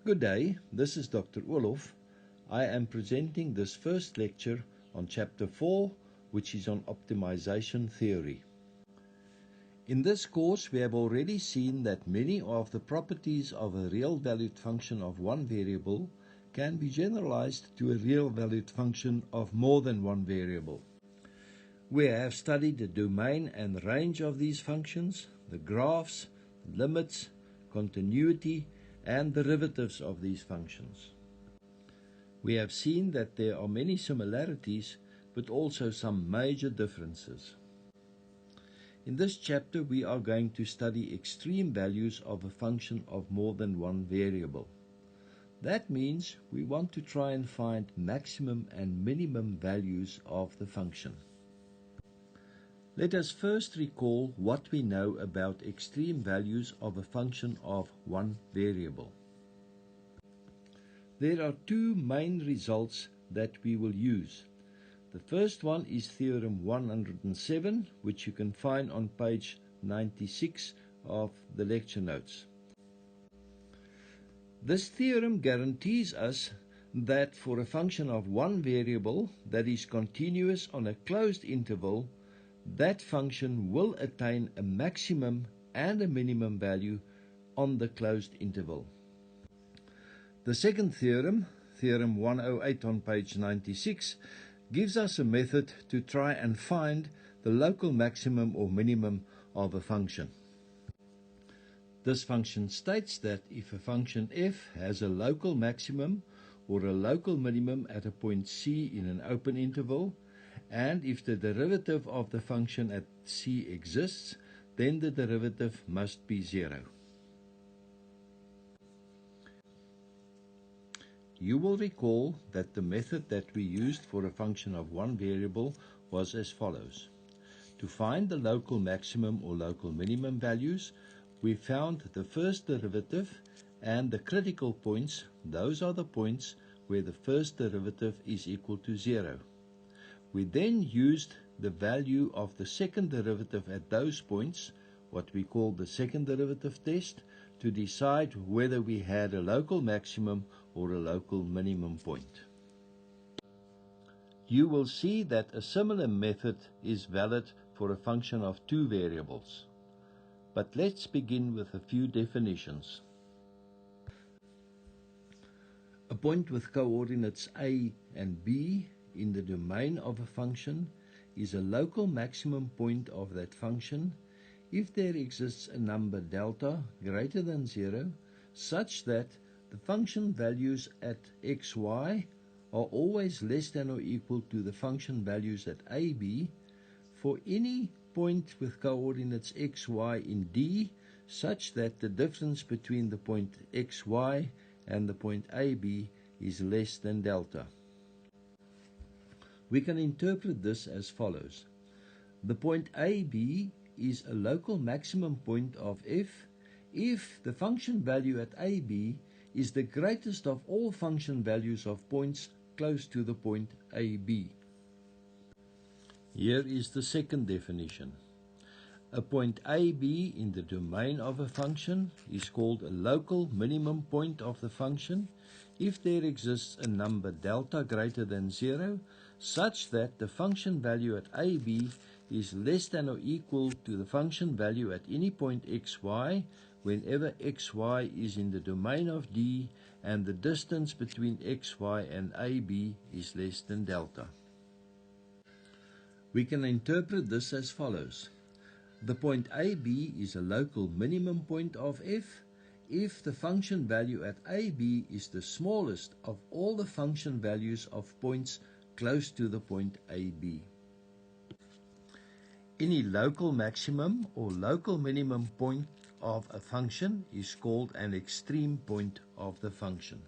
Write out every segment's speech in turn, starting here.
Good day, this is Dr. Ohlhoff. I am presenting this first lecture on Chapter 4, which is on optimization theory. In this course, we have already seen that many of the properties of a real-valued function of one variable can be generalized to a real-valued function of more than one variable. We have studied the domain and range of these functions, the graphs, limits, continuity, and derivatives of these functions. We have seen that there are many similarities, but also some major differences. In this chapter, we are going to study extreme values of a function of more than one variable. That means we want to try and find maximum and minimum values of the function. Let us first recall what we know about extreme values of a function of one variable. There are two main results that we will use. The first one is Theorem 107, which you can find on page 96 of the lecture notes. This theorem guarantees us that for a function of one variable that is continuous on a closed interval, that function will attain a maximum and a minimum value on the closed interval. The second theorem, Theorem 108 on page 96, gives us a method to try and find the local maximum or minimum of a function. This function states that if a function f has a local maximum or a local minimum at a point c in an open interval, and if the derivative of the function at c exists, then the derivative must be 0. You will recall that the method that we used for a function of one variable was as follows. To find the local maximum or local minimum values, we found the first derivative and the critical points. Those are the points where the first derivative is equal to 0. We then used the value of the second derivative at those points, what we call the second derivative test, to decide whether we had a local maximum or a local minimum point. You will see that a similar method is valid for a function of two variables. But let's begin with a few definitions. A point with coordinates a and b in the domain of a function is a local maximum point of that function if there exists a number delta greater than 0 such that the function values at xy are always less than or equal to the function values at ab for any point with coordinates xy in D such that the difference between the point xy and the point ab is less than delta. We can interpret this as follows. The point AB is a local maximum point of f if the function value at AB is the greatest of all function values of points close to the point AB. Here is the second definition. A point AB in the domain of a function is called a local minimum point of the function if there exists a number delta greater than 0 such that the function value at AB is less than or equal to the function value at any point xy whenever xy is in the domain of D and the distance between xy and AB is less than delta. We can interpret this as follows. The point AB is a local minimum point of f if the function value at AB is the smallest of all the function values of points close to the point AB. Any local maximum or local minimum point of a function is called an extreme point of the function.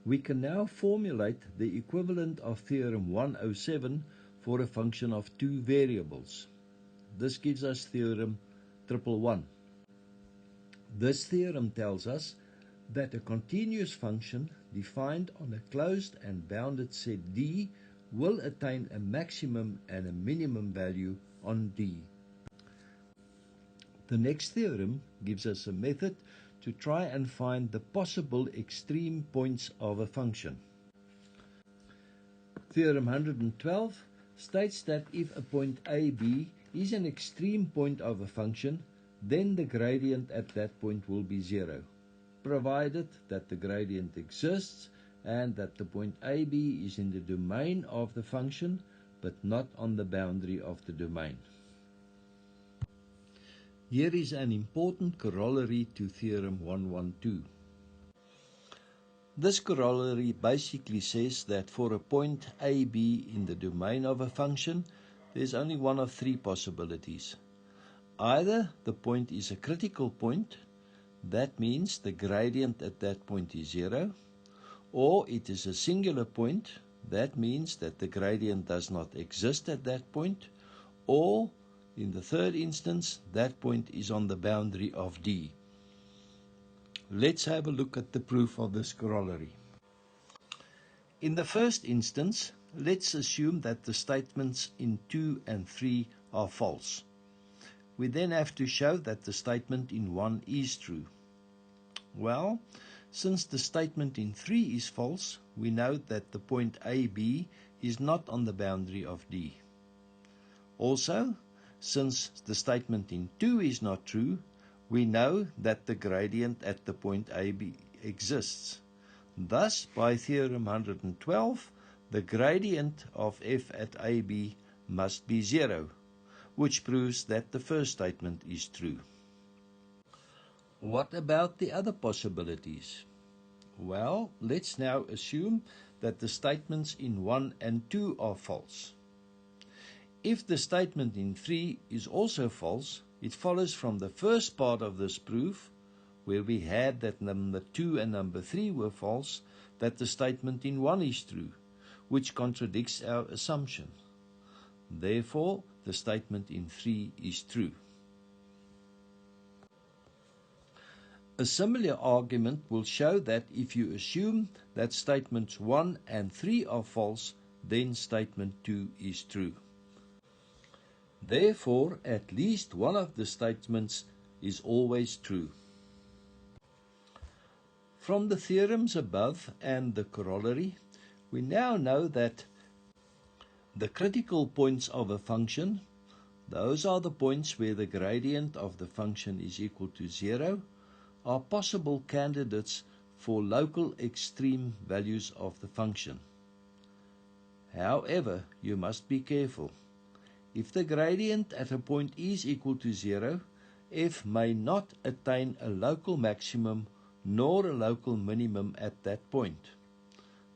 We can now formulate the equivalent of Theorem 107 for a function of two variables. This gives us Theorem 111. This theorem tells us that a continuous function defined on a closed and bounded set D will attain a maximum and a minimum value on D. The next theorem gives us a method to to try and find the possible extreme points of a function. Theorem 112 states that if a point AB is an extreme point of a function, then the gradient at that point will be 0, provided that the gradient exists and that the point AB is in the domain of the function, but not on the boundary of the domain. Here is an important corollary to Theorem 112. This corollary basically says that for a point AB in the domain of a function, there is only one of three possibilities. Either the point is a critical point, that means the gradient at that point is 0, or it is a singular point, that means that the gradient does not exist at that point, or in the third instance, that point is on the boundary of D. Let's have a look at the proof of this corollary. In the first instance, let's assume that the statements in 2 and 3 are false. We then have to show that the statement in 1 is true. Well, since the statement in 3 is false, we know that the point AB is not on the boundary of D. Also, since the statement in 2 is not true, we know that the gradient at the point AB exists. Thus, by Theorem 112, the gradient of f at AB must be 0, which proves that the first statement is true. What about the other possibilities? Well, let's now assume that the statements in 1 and 2 are false. If the statement in 3 is also false, it follows from the first part of this proof, where we had that number 2 and number 3 were false, that the statement in 1 is true, which contradicts our assumption. Therefore, the statement in 3 is true. A similar argument will show that if you assume that statements 1 and 3 are false, then statement 2 is true. Therefore, at least one of the statements is always true. From the theorems above and the corollary, we now know that the critical points of a function, those are the points where the gradient of the function is equal to 0, are possible candidates for local extreme values of the function. However, you must be careful. If the gradient at a point is equal to 0, f may not attain a local maximum nor a local minimum at that point.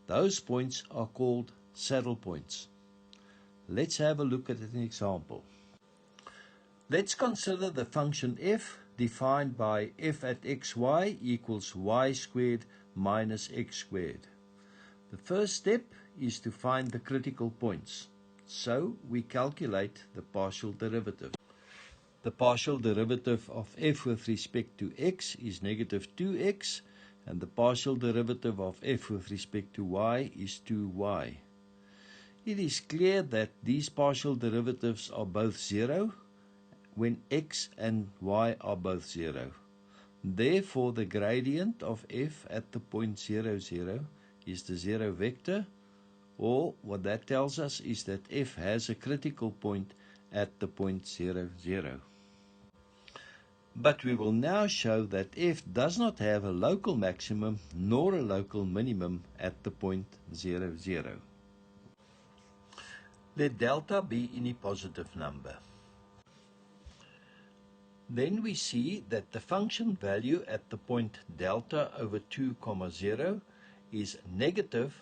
Those points are called saddle points. Let's have a look at an example. Let's consider the function f defined by f at xy equals y squared minus x squared. The first step is to find the critical points. So we calculate the partial derivative. The partial derivative of f with respect to x is negative 2x, and the partial derivative of f with respect to y is 2y. It is clear that these partial derivatives are both 0 when x and y are both 0. Therefore, the gradient of f at the point 0, 0 is the 0 vector, or what that tells us is that f has a critical point at the point 0, 0. But we will now show that f does not have a local maximum nor a local minimum at the point 0, 0. Let delta be any positive number. Then we see that the function value at the point delta over 2, 0 is negative,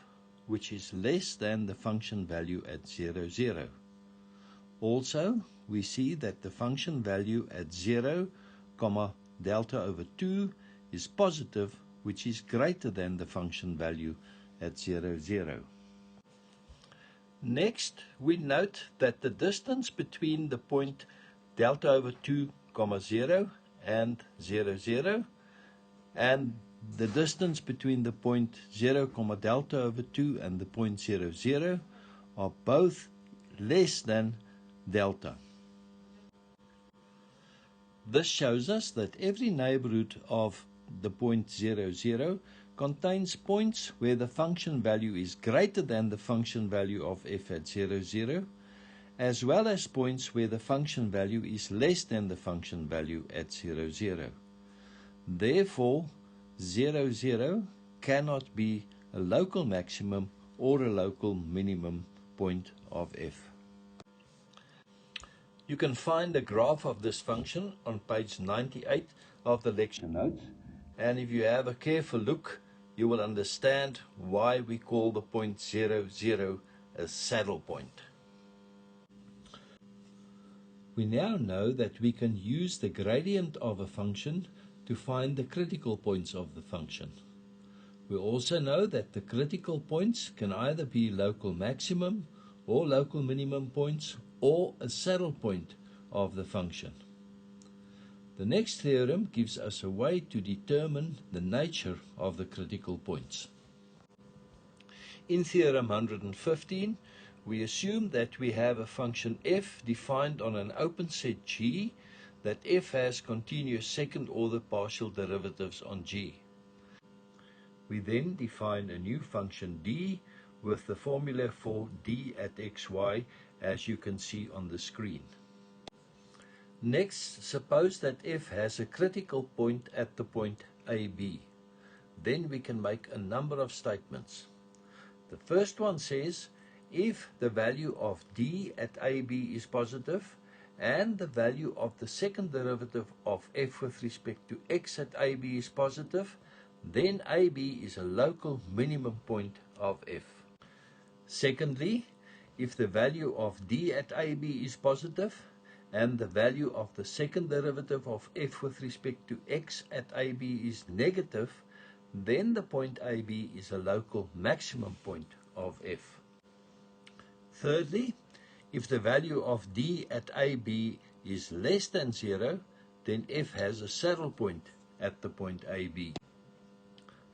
which is less than the function value at 0, 0. Also, we see that the function value at 0, delta over 2 is positive, which is greater than the function value at 0, 0. Next, we note that the distance between the point delta over 2, 0 and 0, 0, and the distance between the point 0, delta over 2 and the point 0, 0 are both less than delta. This shows us that every neighborhood of the point 0, 0 contains points where the function value is greater than the function value of f at 0, 0, as well as points where the function value is less than the function value at 0, 0. Therefore, 0, 0 cannot be a local maximum or a local minimum point of f. You can find a graph of this function on page 98 of the lecture notes, and if you have a careful look, you will understand why we call the point 0, 0 a saddle point. We now know that we can use the gradient of a function to find the critical points of the function. We also know that the critical points can either be local maximum or local minimum points or a saddle point of the function. The next theorem gives us a way to determine the nature of the critical points. In theorem 115, we assume that we have a function f defined on an open set G, that f has continuous second order partial derivatives on G. We then define a new function d with the formula for d at xy as you can see on the screen. Next, suppose that f has a critical point at the point AB. Then we can make a number of statements. The first one says, if the value of d at AB is positive and the value of the second derivative of f with respect to x at AB is positive, then AB is a local minimum point of f. Secondly, if the value of d at AB is positive and the value of the second derivative of f with respect to x at AB is negative, then the point AB is a local maximum point of f. Thirdly, if the value of d at AB is less than 0, then f has a saddle point at the point AB.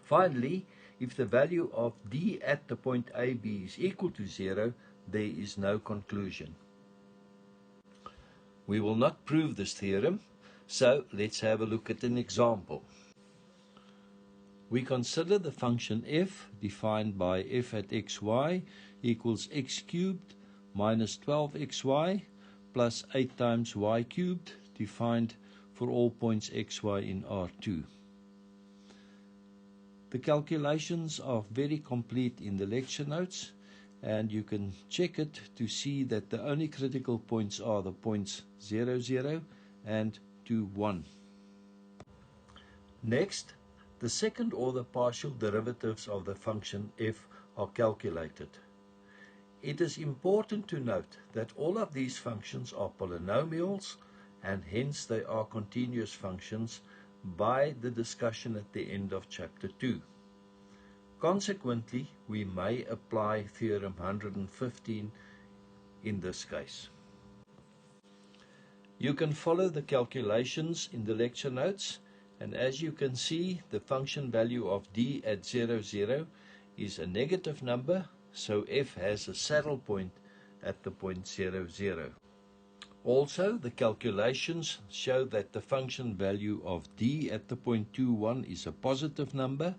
Finally, if the value of d at the point AB is equal to 0, there is no conclusion. We will not prove this theorem, so let's have a look at an example. We consider the function f defined by f at xy equals x cubed minus 12xy plus 8 times y cubed, defined for all points xy in R2. The calculations are very complete in the lecture notes, and you can check it to see that the only critical points are the points 0, 0 and 2, 1. Next, the second order partial derivatives of the function f are calculated. It is important to note that all of these functions are polynomials, and hence they are continuous functions by the discussion at the end of chapter 2. Consequently, we may apply theorem 115 in this case. You can follow the calculations in the lecture notes, and as you can see, the function value of d at 0, 0 is a negative number, so f has a saddle point at the point 0, 0. Also, the calculations show that the function value of d at the point 2, 1 is a positive number,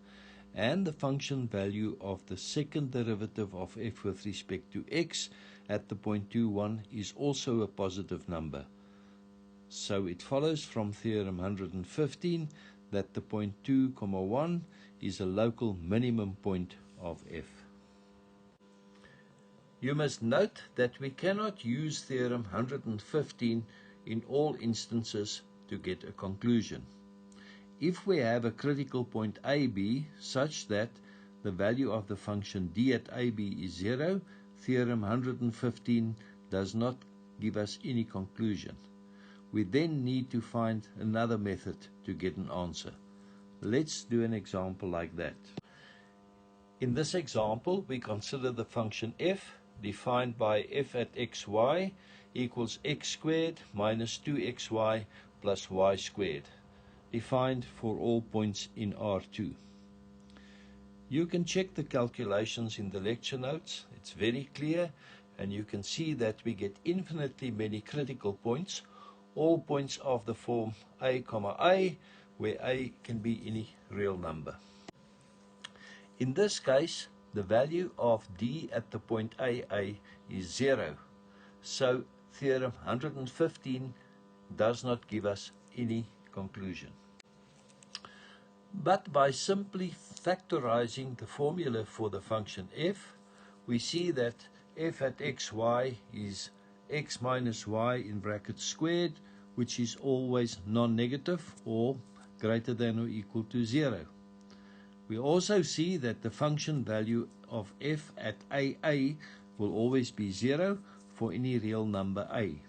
and the function value of the second derivative of f with respect to x at the point 2, 1 is also a positive number. So it follows from theorem 115 that the point 2, 1 is a local minimum point of f. You must note that we cannot use theorem 115 in all instances to get a conclusion. If we have a critical point AB such that the value of the function d at AB is 0, theorem 115 does not give us any conclusion. We then need to find another method to get an answer. Let's do an example like that. In this example, we consider the function f defined by f at xy equals x squared minus 2xy plus y squared, defined for all points in R2. You can check the calculations in the lecture notes. It's very clear, and you can see that we get infinitely many critical points, all points of the form a, a where a can be any real number. In this case, the value of d at the point AA is 0, so theorem 115 does not give us any conclusion. But by simply factorizing the formula for the function f, we see that f at xy is x minus y in brackets squared, which is always non-negative or greater than or equal to 0. We also see that the function value of f at AA will always be 0 for any real number a.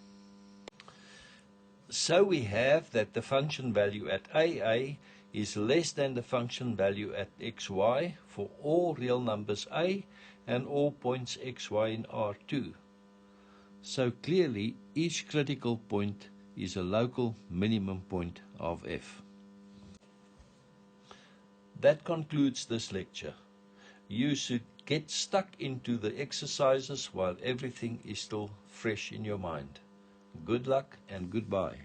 So we have that the function value at AA is less than the function value at xy for all real numbers a and all points xy in R2. So clearly each critical point is a local minimum point of f. That concludes this lecture. You should get stuck into the exercises while everything is still fresh in your mind. Good luck and goodbye.